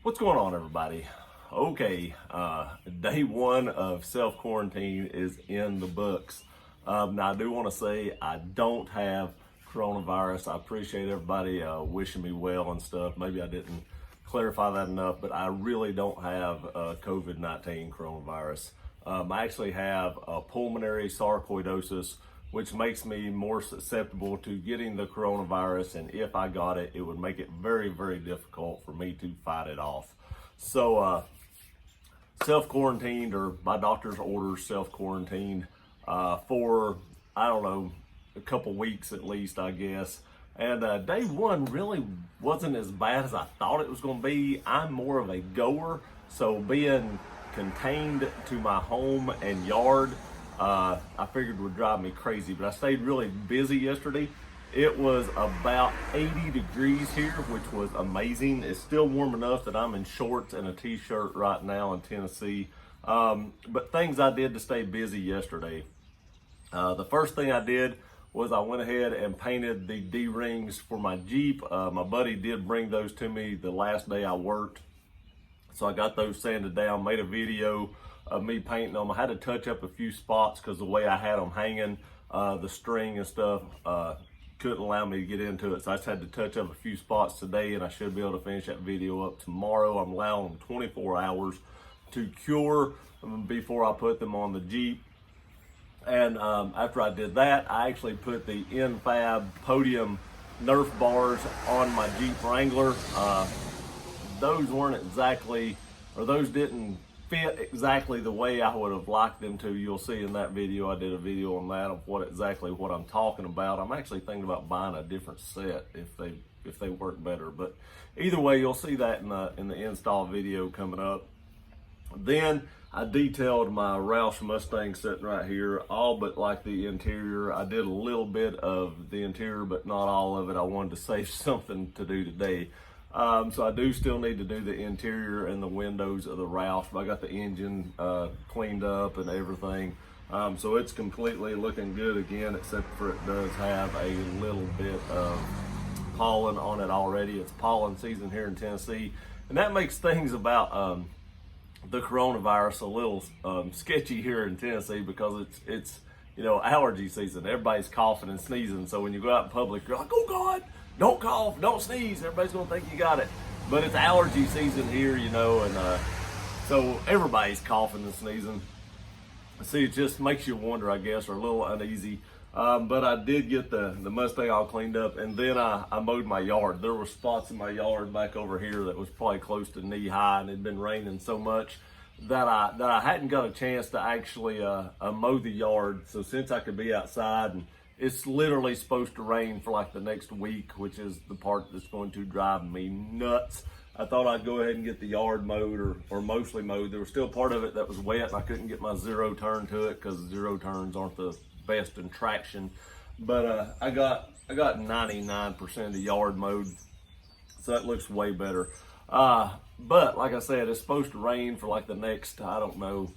What's going on, everybody? Okay, day one of self-quarantine is in the books. Now, I do want to say I don't have coronavirus. I appreciate everybody wishing me well and stuff. Maybe I didn't clarify that enough, but I really don't have COVID-19 coronavirus. I actually have pulmonary sarcoidosis, which makes me more susceptible to getting the coronavirus. And if I got it, it would make it very, very difficult for me to fight it off. So, self-quarantined, or by doctor's orders, self-quarantined for, I don't know, a couple weeks at least, I guess. And day one really wasn't as bad as I thought it was going to be. I'm more of a goer, so being contained to my home and yard, I figured would drive me crazy, but I stayed really busy yesterday. It was about 80 degrees here, which was amazing. It's still warm enough that I'm in shorts and a t-shirt right now in Tennessee. But things I did to stay busy yesterday. The first thing I did was I went ahead and painted the D-rings for my Jeep. My buddy did bring those to me the last day I worked. So I got those sanded down, made a video of me painting them. I had to touch up a few spots because the way I had them hanging, the string and stuff couldn't allow me to get into it. So I just had to touch up a few spots today, and I should be able to finish that video up tomorrow. I'm allowing them 24 hours to cure before I put them on the Jeep. And after I did that, I actually put the Infab podium Nerf bars on my Jeep Wrangler. Those weren't exactly, or those didn't fit exactly the way I would have liked them to. You'll see in that video, I did a video on that of what I'm talking about. I'm actually thinking about buying a different set if they work better. But either way, you'll see that in the install video coming up. Then I detailed my Roush Mustang sitting right here, all but like the interior. I did a little bit of the interior, but not all of it. I wanted to save something to do today. So I do still need to do the interior and the windows of the Roush, but I got the engine cleaned up and everything. So it's completely looking good again, except for it does have a little bit of pollen on it already. It's pollen season here in Tennessee, and that makes things about the coronavirus a little sketchy here in Tennessee, because it's allergy season. Everybody's coughing and sneezing, so when you go out in public, you're like, oh God, don't cough, don't sneeze. Everybody's gonna think you got it. But it's allergy season here, and so everybody's coughing and sneezing. See, it just makes you wonder, I guess, or a little uneasy. But I did get the Mustang all cleaned up, and then I mowed my yard. There were spots in my yard back over here that was probably close to knee high, and it had been raining so much that I hadn't got a chance to actually mow the yard. So since I could be outside, and it's literally supposed to rain for like the next week, which is the part that's going to drive me nuts, I thought I'd go ahead and get the yard mowed, or mostly mowed. There was still part of it that was wet, and I couldn't get my zero turn to it because zero turns aren't the best in traction. But I got 99% of the yard mowed, so that looks way better. But like I said, it's supposed to rain for like the next, I don't know,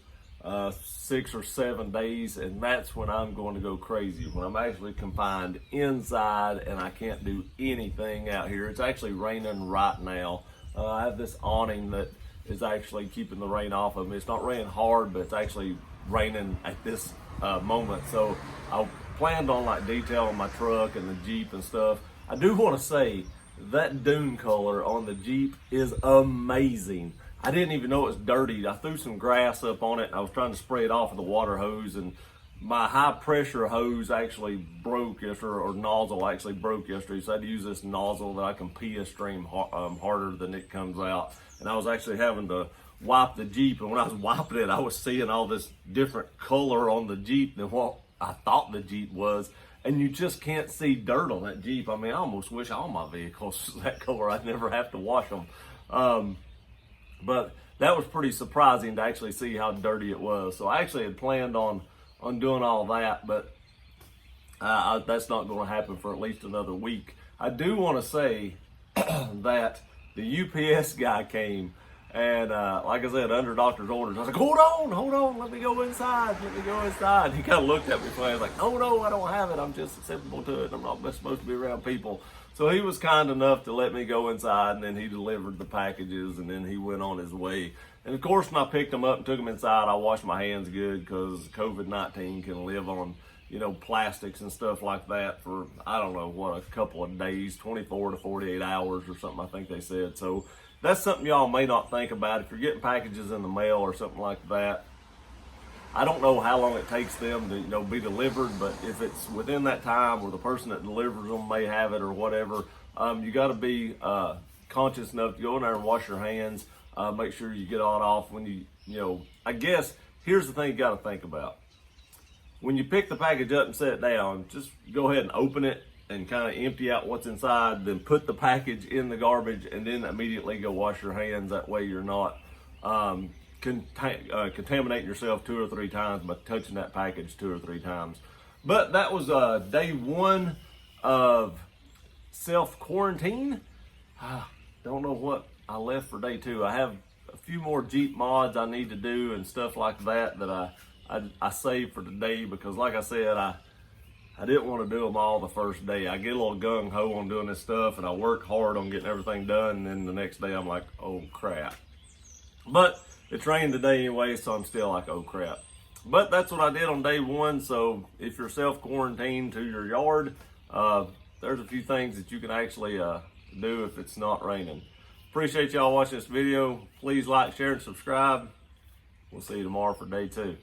6 or 7 days, and that's when I'm going to go crazy, when I'm actually confined inside and I can't do anything out here. It's actually raining right now. I have this awning that is actually keeping the rain off of me. It's not raining hard, but it's actually raining at this moment. So I planned on like detailing my truck and the Jeep and stuff. I do want to say that dune color on the Jeep is amazing. I didn't even know it was dirty. I threw some grass up on it, and I was trying to spray it off with a water hose, and my high pressure hose actually broke yesterday, or nozzle actually broke yesterday. So I had to use this nozzle that I can pee a stream harder than it comes out. And I was actually having to wipe the Jeep, and when I was wiping it, I was seeing all this different color on the Jeep than what I thought the Jeep was. And you just can't see dirt on that Jeep. I mean, I almost wish all my vehicles was that color. I'd never have to wash them. But that was pretty surprising to actually see how dirty it was. So I actually had planned on doing all that, but that's not going to happen for at least another week. I do want to say that the UPS guy came, and like I said, under doctor's orders, I was like, hold on, let me go inside. He kind of looked at me funny. I was like, oh no, I don't have it. I'm just susceptible to it. I'm not supposed to be around people. So he was kind enough to let me go inside, and then he delivered the packages, and then he went on his way. And of course, when I picked them up and took them inside, I washed my hands good, because COVID-19 can live on, you know, plastics and stuff like that for, I don't know, what, a couple of days, 24 to 48 hours or something, I think they said. So that's something y'all may not think about. If you're getting packages in the mail or something like that, I don't know how long it takes them to, you know, be delivered, but if it's within that time, or the person that delivers them may have it or whatever, you got to be conscious enough to go in there and wash your hands. Make sure you get all it off when you know, I guess here's the thing you got to think about. When you pick the package up and set it down, just go ahead and open it and kind of empty out what's inside, then put the package in the garbage, and then immediately go wash your hands. That way you're not contaminating yourself 2 or 3 times by touching that package 2 or 3 times. But that was day 1 of self-quarantine. Don't know what I left for day 2. I have a few more Jeep mods I need to do and stuff like that I saved for today, because like I said, I didn't want to do them all the first day. I get a little gung-ho on doing this stuff, and I work hard on getting everything done, and then the next day I'm like, oh crap. But it's rained today anyway, so I'm still like, oh crap. But that's what I did on day 1. So if you're self-quarantined to your yard, there's a few things that you can actually do if it's not raining. Appreciate y'all watching this video. Please like, share, and subscribe. We'll see you tomorrow for day 2.